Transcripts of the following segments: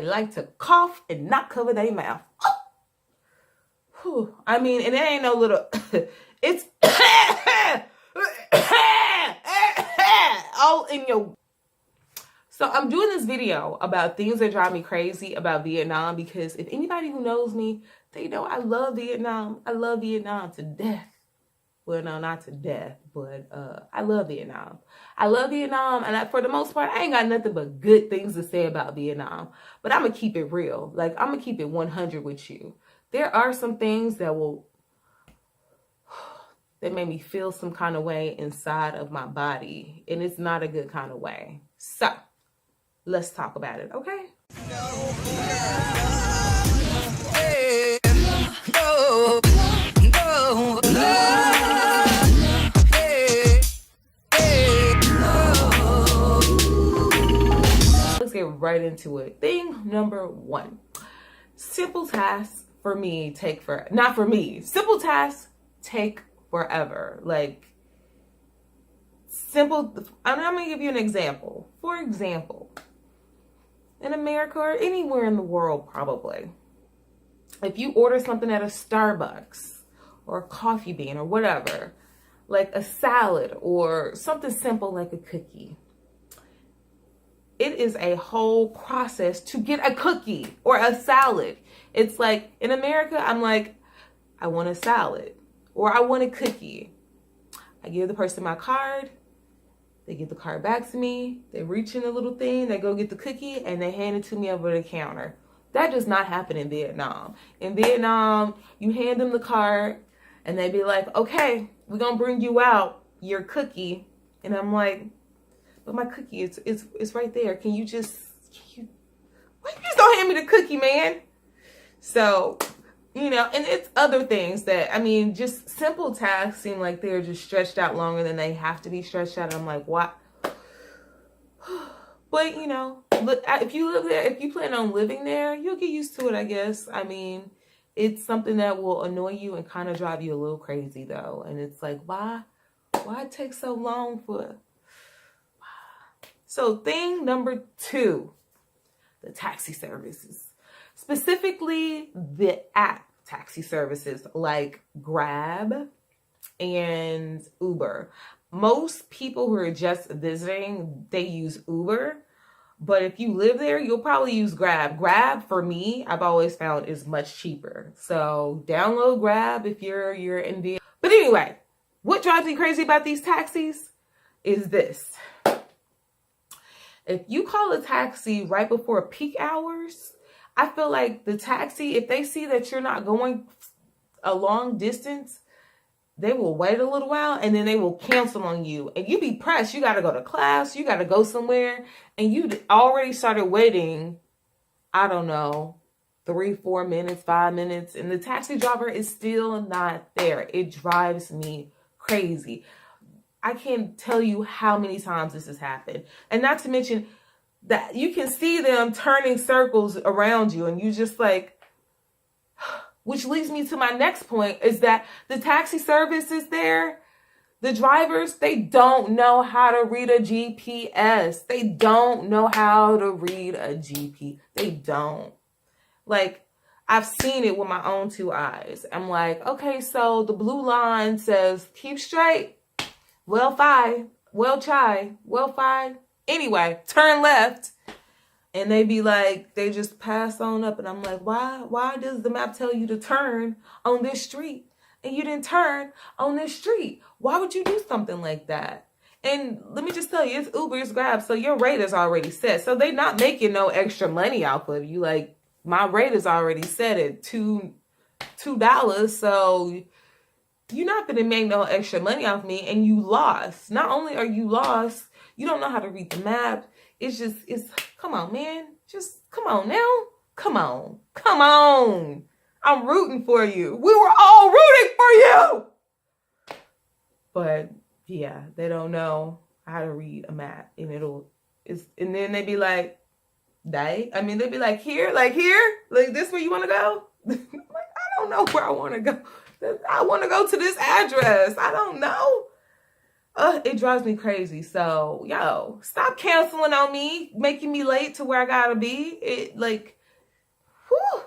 They like to cough and not cover their mouth. Oh. I mean, and it ain't no little, it's all in your. So I'm doing this video about things that drive me crazy about Vietnam, because if anybody who knows me, they know I love Vietnam. I love Vietnam to death. Well, no, not to death, but I love Vietnam. I love Vietnam, and for the most part, I ain't got nothing but good things to say about Vietnam. But I'm going to keep it real. Like, I'm going to keep it 100 with you. There are some things that made me feel some kind of way inside of my body, and it's not a good kind of way. So, let's talk about it, okay? Let's get right into it. Thing number one. Simple tasks for me take for, not for me. Simple tasks take forever. Like, simple, I'm going to give you an example. For example, in America or anywhere in the world probably, if you order something at a Starbucks or a coffee bean or whatever, like a salad or something simple like a cookie, it is a whole process to get a cookie or a salad. It's like, in America, I'm like, I want a salad or I want a cookie. I give the person my card. They give the card back to me. They reach in a little thing. They go get the cookie and they hand it to me over the counter. That does not happen in Vietnam. In Vietnam, you hand them the card and they be like, okay, we're going to bring you out your cookie. And I'm like, but my cookie is right there. Why you just don't hand me the cookie, man? So, you know, and it's other things that, I mean, just simple tasks seem like they're just stretched out longer than they have to be stretched out. I'm like, what? But, you know, look, if you live there, if you plan on living there, you'll get used to it, I guess. I mean, it's something that will annoy you and kind of drive you a little crazy, though. And it's like, why it take so long for... So thing number two, the taxi services. Specifically, the app taxi services like Grab and Uber. Most people who are just visiting, they use Uber. But if you live there, you'll probably use Grab. Grab, for me, I've always found is much cheaper. So download Grab if you're in Vietnam. But anyway, what drives me crazy about these taxis is this. If you call a taxi right before peak hours, I feel like the taxi, if they see that you're not going a long distance, they will wait a little while and then they will cancel on you. And you be pressed. You got to go to class. You got to go somewhere. And you already started waiting, I don't know, 3, 4 minutes, 5 minutes. And the taxi driver is still not there. It drives me crazy. I can't tell you how many times this has happened. And not to mention that you can see them turning circles around you and you just like, which leads me to my next point, is that the taxi service is there. The drivers, they don't know how to read a GPS. They don't know how to read a GP. They don't. Like, I've seen it with my own 2 eyes. I'm like, okay, so the blue line says, keep straight. Well, fine. Well, chai. Well, fine. Anyway, turn left. And they be like, they just pass on up. And I'm like, why does the map tell you to turn on this street? And you didn't turn on this street. Why would you do something like that? And let me just tell you, it's Uber, it's Grab. So your rate is already set. So they're not making no extra money off of you. Like, my rate is already set at $2. So you're not going to make no extra money off me, and you lost. Not only are you lost, you don't know how to read the map. It's come on, man. Just come on now. Come on. I'm rooting for you. We were all rooting for you. But yeah, they don't know how to read a map, and and then they be like, they be like, here, like this where you want to go? Like, I don't know where I want to go. I want to go to this address. I don't know. It drives me crazy. So, yo, stop canceling on me, making me late to where I gotta be. It like, whew.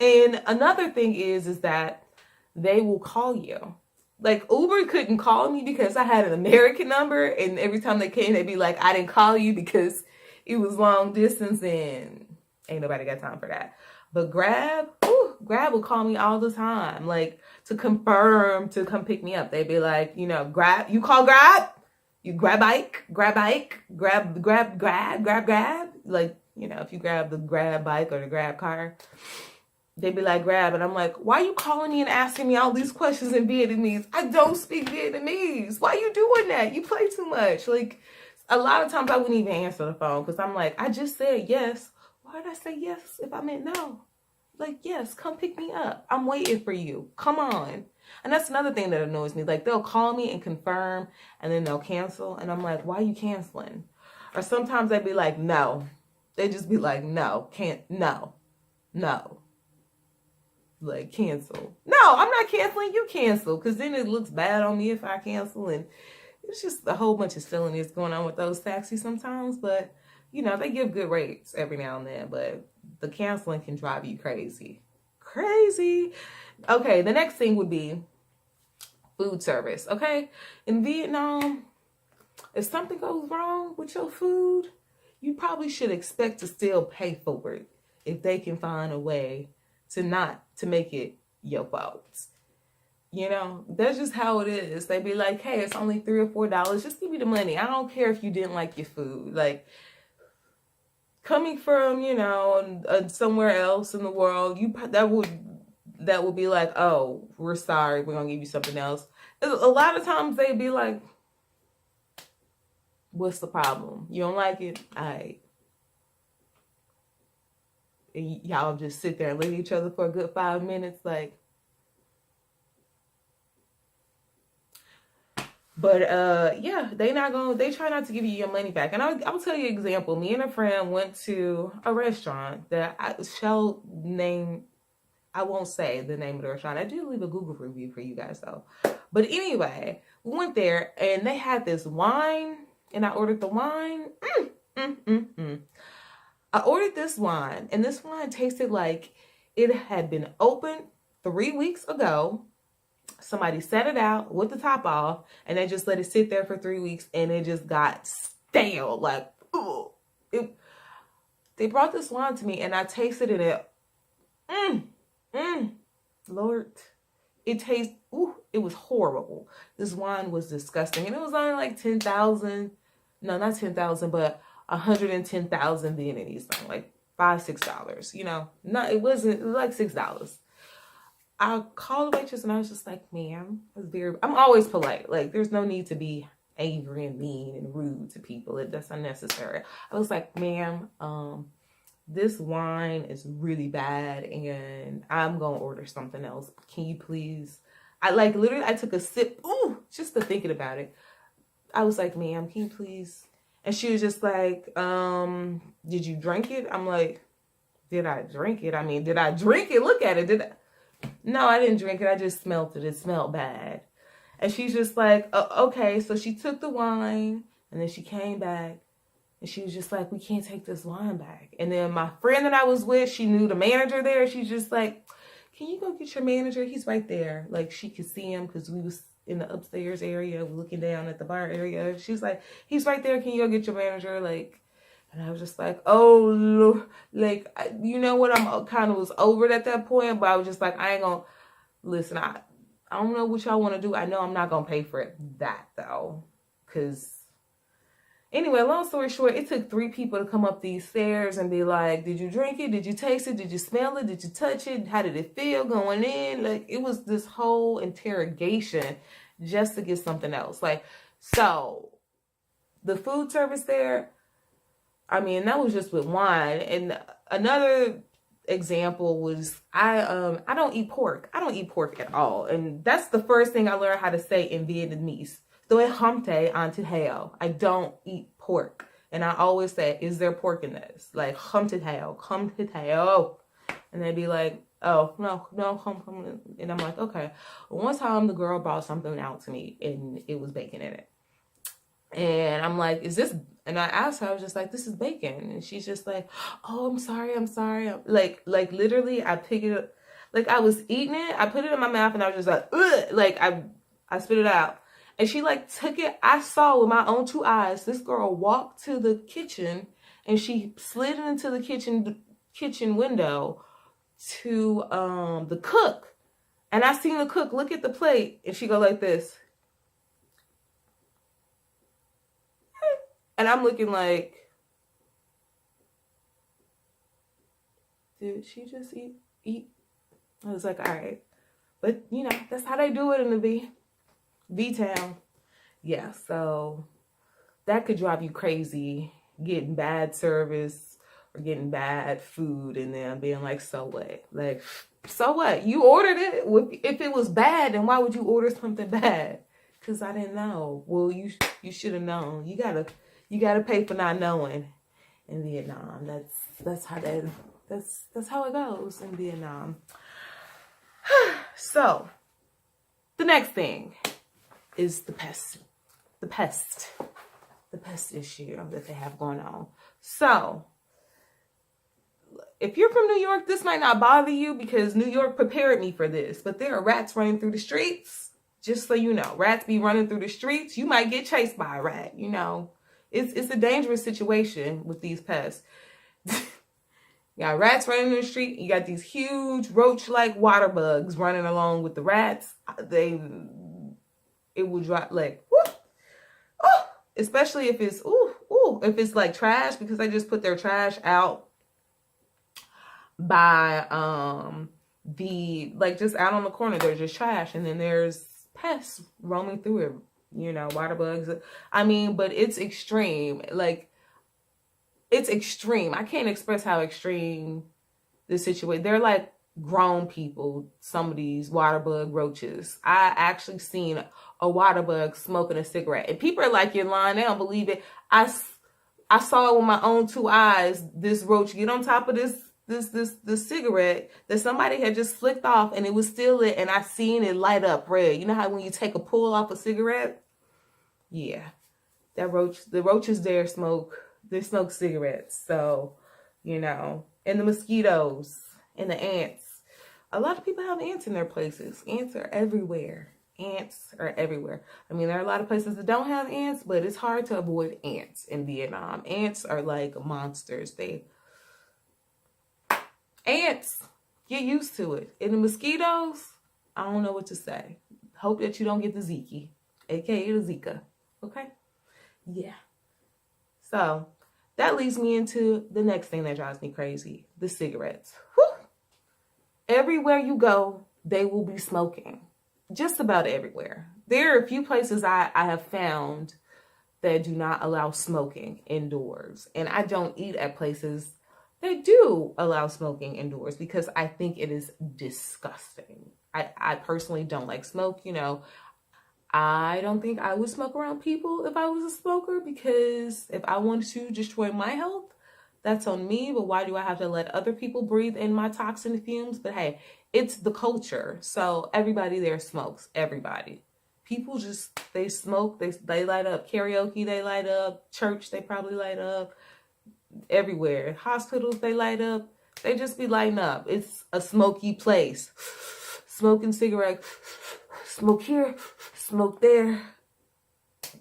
And another thing is that they will call you. Like Uber couldn't call me because I had an American number, and every time they came, they'd be like, "I didn't call you because it was long distance," and ain't nobody got time for that. But Grab, Grab will call me all the time, like to confirm to come pick me up. They'd be like, you know, Grab, you call Grab, you grab bike, grab, like, you know, if you grab the Grab bike or the Grab car. They'd be like, Grab. And I'm like, why are you calling me and asking me all these questions in Vietnamese? I don't speak Vietnamese. Why are you doing that? You play too much. Like, a lot of times I wouldn't even answer the phone because I'm like, I just said yes. Why did I say yes if I meant no? Like, yes, come pick me up. I'm waiting for you. Come on. And that's another thing that annoys me. Like, they'll call me and confirm, and then they'll cancel. And I'm like, why are you canceling? Or sometimes they'd be like, no. They just be like, no, no. Like, cancel. No, I'm not canceling. You cancel. Because then it looks bad on me if I cancel. And it's just a whole bunch of silliness going on with those taxis sometimes. But, you know, they give good rates every now and then. But the canceling can drive you crazy. Crazy. Okay, the next thing would be food service. Okay? In Vietnam, if something goes wrong with your food, you probably should expect to still pay for it if they can find a way to make it your fault. You know, that's just how it is. They be like, hey, it's only $3 or $4. Just give me the money. I don't care if you didn't like your food. Like, coming from, you know, somewhere else in the world, that would be like, oh, we're sorry, we're gonna give you something else. A lot of times they'd be like, what's the problem? You don't like it? All right. Y'all just sit there and look at each other for a good 5 minutes, like. But yeah, they try not to give you your money back. And I'll tell you an example. Me and a friend went to a restaurant that I won't say the name of the restaurant. I did leave a Google review for you guys though. But anyway, we went there and they had this wine, and I ordered the wine. I ordered this wine, and this wine tasted like it had been opened 3 weeks ago. Somebody set it out with the top off, and they just let it sit there for 3 weeks, and it just got stale. Like, they brought this wine to me, and I tasted it. Lord, it was horrible. This wine was disgusting, and it was only like 10,000. No, not 10,000, but 110,000 Vietnamese, like $5-6. You know, it was like $6. I called the waitress and I was just like, ma'am, I'm always polite. Like, there's no need to be angry and mean and rude to people. That's unnecessary. I was like, ma'am, this wine is really bad and I'm going to order something else. Can you please? I took a sip, just to thinking about it. I was like, ma'am, can you please? And she was just like, did you drink it? I'm like, did I drink it? I mean, did I drink it? Look at it. No, I didn't drink it. I just smelled it. It smelled bad. And she's just like, okay. So she took the wine and then she came back and she was just like, we can't take this wine back. And then my friend that I was with, she knew the manager there. She's just like, can you go get your manager? He's right there. Like, she could see him because we was in the upstairs area looking down at the bar area. She's like, he's right there. Can you go get your manager? Like, and I was just like, oh, like, you know what? I'm kind of was over it at that point, but I was just like, I ain't gonna listen. I don't know what y'all want to do. I know I'm not gonna pay for that though, because anyway, long story short, it took 3 people to come up these stairs and be like, did you drink it? Did you taste it? Did you smell it? Did you touch it? How did it feel going in? Like, it was this whole interrogation just to get something else. Like, so the food service there, I mean, that was just with wine. And another example was I don't eat pork. I don't eat pork at all. And that's the first thing I learned how to say in Vietnamese. Tôi không thể ăn thịt heo. I don't eat pork. And I always say, is there pork in this? Like, không thịt heo, không thịt heo. And they'd be like, oh, no, come. And I'm like, okay. One time the girl brought something out to me and it was bacon in it. And I'm like, is this, and I asked her, I was just like, this is bacon. And she's just like, oh, I'm sorry. Like literally I pick it up, like I was eating it, I put it in my mouth and I was just like, ugh! Like I spit it out. And she like took it, I saw with my own 2 eyes, this girl walked to the kitchen and she slid into the kitchen window to the cook. And I seen the cook look at the plate and she go like this. And I'm looking like, did she just eat? I was like, all right. But, you know, that's how they do it in the V-Town. Yeah, so that could drive you crazy, getting bad service or getting bad food and then being like, so what? Like, so what? You ordered it. If it was bad, then why would you order something bad? Because I didn't know. Well, you should have known. You gotta pay for not knowing in Vietnam. That's how it goes in Vietnam. So the next thing is the pest issue that they have going on. So if you're from New York, this might not bother you because New York prepared me for this, but there are rats running through the streets. Just so you know, rats be running through the streets. You might get chased by a rat, you know. It's a dangerous situation with these pests. You got rats running in the street. You got these huge roach-like water bugs running along with the rats. It will drop like, whoop, oh, especially if it's, if it's like trash, because they just put their trash out by, just out on the corner. There's just trash. And then there's pests roaming through it, you know, water bugs. I mean, but it's extreme. Like, it's extreme. I can't express how extreme this situation. They're like grown people, some of these water bug roaches. I actually seen a water bug smoking a cigarette. And people are like, you're lying. They don't believe it. I saw it with my own 2 eyes. This roach get on top of this cigarette that somebody had just flicked off and it was still lit, and I seen it light up red. You know how when you take a pull off a cigarette? Yeah. The roaches there smoke cigarettes. So, you know, and the mosquitoes and the ants. A lot of people have ants in their places. Ants are everywhere. I mean, there are a lot of places that don't have ants, but it's hard to avoid ants in Vietnam. Ants are like monsters. Ants, get used to it. And the mosquitoes, I don't know what to say. Hope that you don't get the Zika, aka the Zika. Okay? Yeah. So that leads me into the next thing that drives me crazy, the cigarettes. Whew. Everywhere you go, they will be smoking. Just about everywhere. There are a few places I have found that do not allow smoking indoors. And I don't eat at places that do allow smoking indoors because I think it is disgusting. I personally don't like smoke, you know. I don't think I would smoke around people if I was a smoker, because if I wanted to destroy my health, that's on me. But why do I have to let other people breathe in my toxin fumes? But hey, it's the culture. So everybody there smokes. Everybody. People just, they smoke. They light up. Karaoke, they light up. Church, they probably light up. Everywhere. Hospitals, they light up. They just be lighting up. It's a smoky place. Smoking cigarettes. Smoke here, smoke there.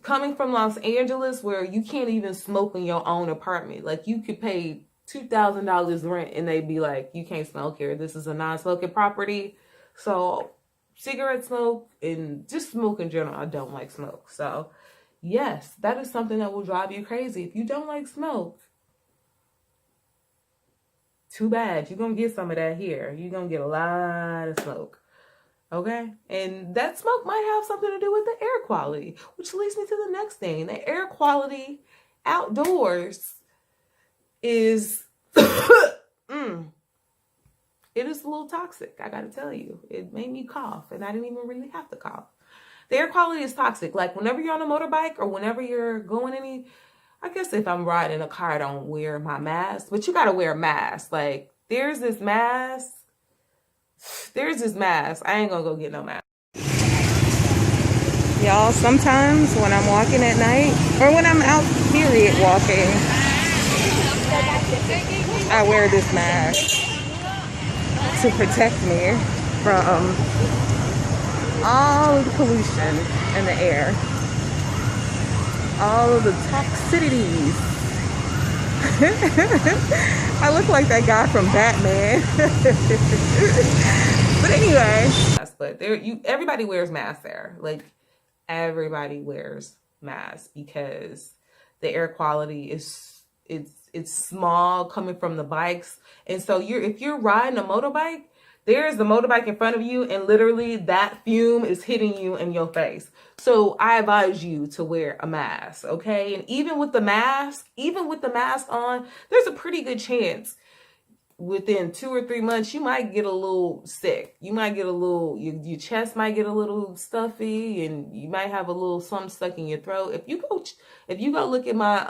Coming from Los Angeles, where you can't even smoke in your own apartment. Like, you could pay $2,000 rent and they'd be like, you can't smoke here. This is a non-smoking property. So cigarette smoke and just smoke in general, I don't like smoke. So yes, that is something that will drive you crazy. If you don't like smoke, too bad. You're going to get some of that here. You're going to get a lot of smoke. Okay? And that smoke might have something to do with the air quality, which leads me to the next thing. The air quality outdoors is, it is a little toxic, I gotta tell you. It made me cough, and I didn't even really have to cough. The air quality is toxic. Like, whenever you're on a motorbike or whenever you're going I guess if I'm riding a car, I don't wear my mask, but you gotta wear a mask. Like, there's this mask There's this mask. I ain't gonna go get no mask. Y'all, sometimes when I'm walking at night, or when I'm out, period, walking, I wear this mask to protect me from all of the pollution in the air, all of the toxicities. I look like that guy from Batman. But anyway. But everybody wears masks there. Like, everybody wears masks because the air quality is it's small coming from the bikes. And so if you're riding a motorbike, there's the motorbike in front of you, and literally that fume is hitting you in your face. So I advise you to wear a mask, okay? And even with the mask on, there's a pretty good chance within 2 or 3 months, you might get a little sick. You might get a little, your chest might get a little stuffy, and you might have a little something stuck in your throat. If you go look at my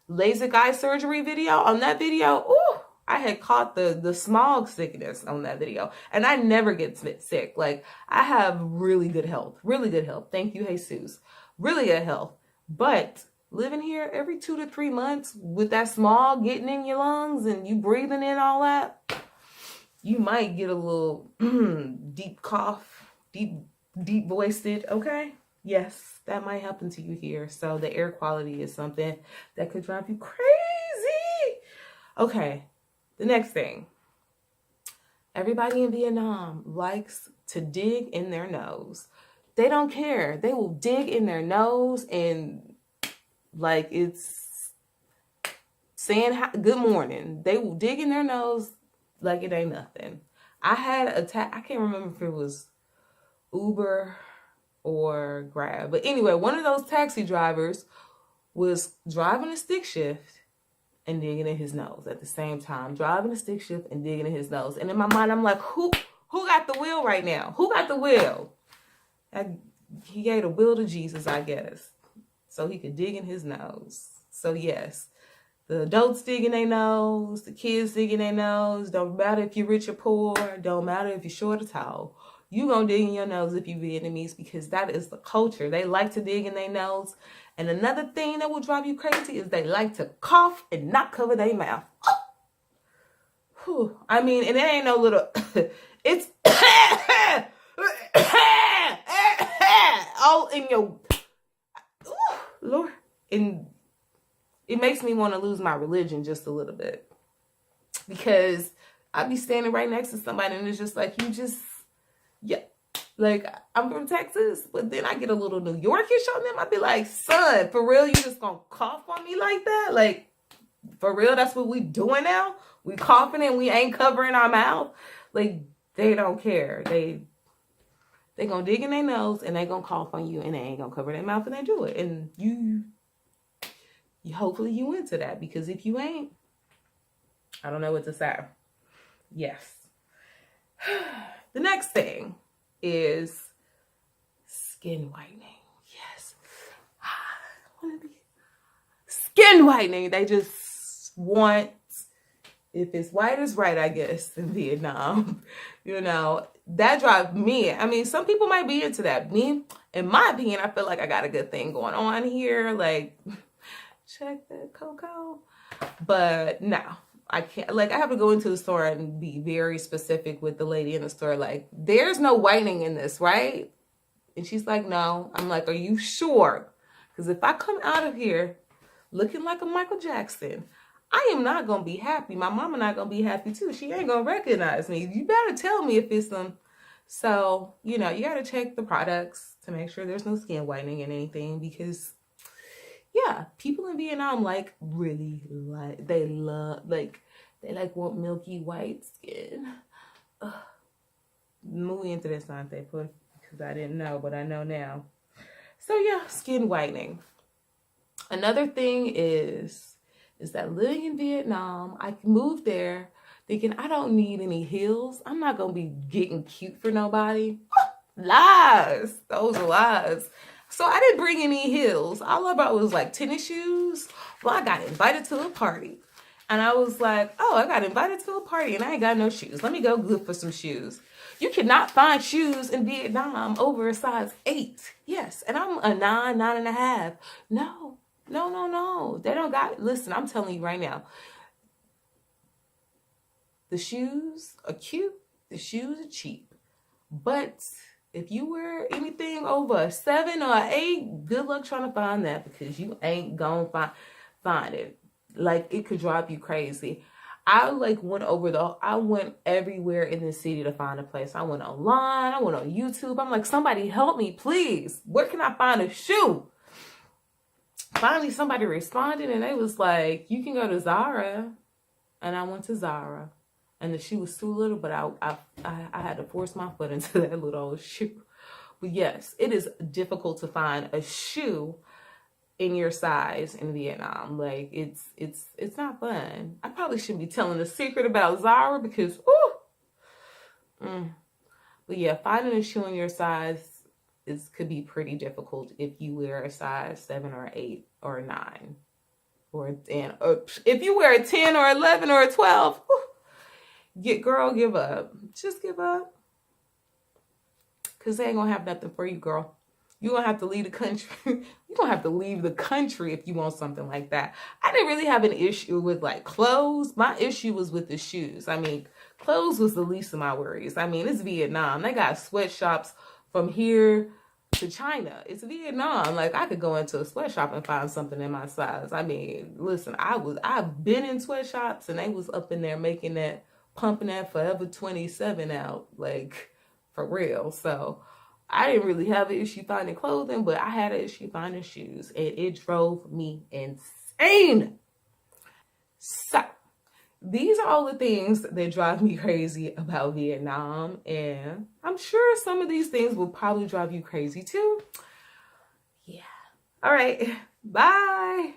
LASIK eye surgery video, on that video, ooh, I had caught the smog sickness on that video, and I never get sick. Like, I have really good health. Thank you, Jesus. Really good health. But living here every 2 to 3 months with that smog getting in your lungs and you breathing in all that, you might get a little deep cough, deep voiced, okay? Yes, that might happen to you here. So the air quality is something that could drive you crazy. Okay, the next thing. Everybody in Vietnam likes to dig in their nose. They don't care. They will dig in their nose and like it's saying good morning. They will dig in their nose like it ain't nothing. I had I can't remember if it was Uber or Grab. But anyway, one of those taxi drivers was driving a stick shift and digging in his nose at the same time. Driving a stick shift and digging in his nose. And in my mind, I'm like, who got the wheel right now? Who got the wheel? He gave the wheel to Jesus, I guess, so he could dig in his nose. So yes, the adults dig in their nose, the kids dig in their nose. Don't matter if you're rich or poor. Don't matter if you're short or tall. You gonna dig in your nose if you Vietnamese, because that is the culture. They like to dig in their nose. And another thing that will drive you crazy is they like to cough and not cover their mouth. Whew. I mean, and it ain't no little, it's all in your, Lord. And it makes me want to lose my religion just a little bit, because I'd be standing right next to somebody and it's just like, yeah, like, I'm from Texas, but then I get a little New Yorkish on them. I'd be like, son, for real, you just gonna cough on me like that? Like, for real, that's what we doing now? We coughing and we ain't covering our mouth? Like, they don't care. They gonna dig in their nose and they gonna cough on you and they ain't gonna cover their mouth, and they do it. And you hopefully you into that, because if you ain't, I don't know what to say. Yes. The next thing is skin whitening. Yes. I want to be skin whitening. They just want, if it's white, it's right, I guess, in Vietnam. You know, that drives me. I mean, some people might be into that. Me, in my opinion, I feel like I got a good thing going on here. Like, check that cocoa. But no, I can't. Like, I have to go into the store and be very specific with the lady in the store. Like, there's no whitening in this, right? And she's like, no. I'm like, are you sure? Because if I come out of here looking like a Michael Jackson, I am not going to be happy. My mama not going to be happy too. She ain't going to recognize me. You better tell me if it's some. So, you know, you got to check the products to make sure there's no skin whitening in anything, because yeah, people in Vietnam like really like, they want milky white skin. Muy interesante, because I didn't know, but I know now. So yeah, skin whitening. Another thing is that living in Vietnam, I moved there thinking I don't need any heels. I'm not going to be getting cute for nobody. Lies. Those are lies. So I didn't bring any heels. All I brought was like tennis shoes. Well, I got invited to a party. And I was like, oh, I got invited to a party and I ain't got no shoes. Let me go look for some shoes. You cannot find shoes in Vietnam over a size 8. Yes. And I'm a 9, 9.5. No. They don't got, listen, I'm telling you right now. The shoes are cute. The shoes are cheap. But if you wear anything over a 7 or an 8, good luck trying to find that, because you ain't gonna find it. Like, it could drive you crazy. I went everywhere in the city to find a place. I went online, I went on YouTube. I'm like, somebody help me, please. Where can I find a shoe? Finally, somebody responded and they was like, you can go to Zara. And I went to Zara. And the shoe was too little, but I had to force my foot into that little old shoe. But yes, it is difficult to find a shoe in your size in Vietnam. Like, it's not fun. I probably shouldn't be telling the secret about Zara because, But yeah, finding a shoe in your size could be pretty difficult if you wear a size 7 or 8 or 9 or a 10. If you wear a 10 or 11 or a 12, give up. Just give up. Because they ain't going to have nothing for you, girl. You're going to have to leave the country. You're going to have to leave the country if you want something like that. I didn't really have an issue with, like, clothes. My issue was with the shoes. I mean, clothes was the least of my worries. I mean, it's Vietnam. They got sweatshops from here to China. It's Vietnam. Like, I could go into a sweatshop and find something in my size. I mean, listen, I've been in sweatshops and they was up in there pumping that Forever 27 out, like, for real. So I didn't really have an issue finding clothing, but I had an issue finding shoes, and it drove me insane. So these are all the things that drive me crazy about Vietnam, and I'm sure some of these things will probably drive you crazy too. Yeah. All right. Bye.